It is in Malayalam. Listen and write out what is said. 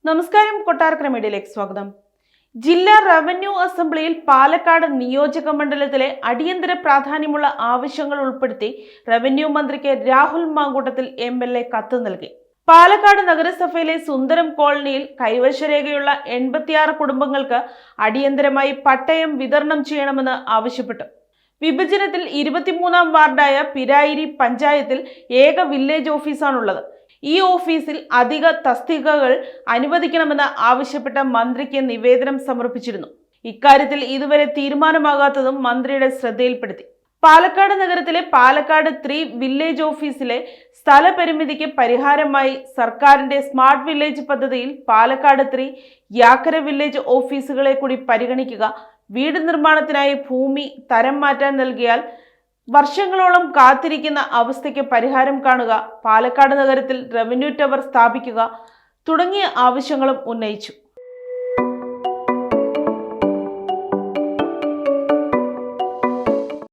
നമസ്കാരം, കൊട്ടാരക്കര മീഡിയയിലേക്ക് സ്വാഗതം. ജില്ലാ റവന്യൂ അസംബ്ലിയിൽ പാലക്കാട് നിയോജക മണ്ഡലത്തിലെ അടിയന്തര പ്രാധാന്യമുള്ള ആവശ്യങ്ങൾ ഉൾപ്പെടുത്തി റവന്യൂ മന്ത്രിക്ക് രാഹുൽ മാങ്കൂട്ടത്തിൽ MLA കത്ത് നൽകി. പാലക്കാട് നഗരസഭയിലെ സുന്ദരം കോളനിയിൽ കൈവശരേഖയുള്ള 86 കുടുംബങ്ങൾക്ക് അടിയന്തരമായി പട്ടയം വിതരണം ചെയ്യണമെന്ന് ആവശ്യപ്പെട്ടു. വിഭജനത്തിൽ 23-ാം വാർഡായ പിരായിരി പഞ്ചായത്തിൽ ഏക വില്ലേജ് ഓഫീസാണുള്ളത്. ഈ ഓഫീസിൽ അധിക തസ്തികകൾ അനുവദിക്കണമെന്ന് ആവശ്യപ്പെട്ട മന്ത്രിക്ക് നിവേദനം സമർപ്പിച്ചിരുന്നു. ഇക്കാര്യത്തിൽ ഇതുവരെ തീരുമാനമാകാത്തതും മന്ത്രിയുടെ ശ്രദ്ധയിൽപ്പെടുത്തി. പാലക്കാട് നഗരത്തിലെ പാലക്കാട് 3 വില്ലേജ് ഓഫീസിലെ സ്ഥലപരിമിതിക്ക് പരിഹാരമായി സർക്കാരിന്റെ സ്മാർട്ട് വില്ലേജ് പദ്ധതിയിൽ പാലക്കാട് 3 യാക്കര വില്ലേജ് ഓഫീസുകളെ കൂടി പരിഗണിക്കുക. വീട് നിർമ്മാണത്തിനായി ഭൂമി തരം മാറ്റാൻ നൽകിയാൽ വർഷങ്ങളോളം കാത്തിരിക്കുന്ന അവസ്ഥയ്ക്ക് പരിഹാരം കാണുക, പാലക്കാട് നഗരത്തിൽ റവന്യൂ ടവർ സ്ഥാപിക്കുക തുടങ്ങിയ ആവശ്യങ്ങളും ഉന്നയിച്ചു.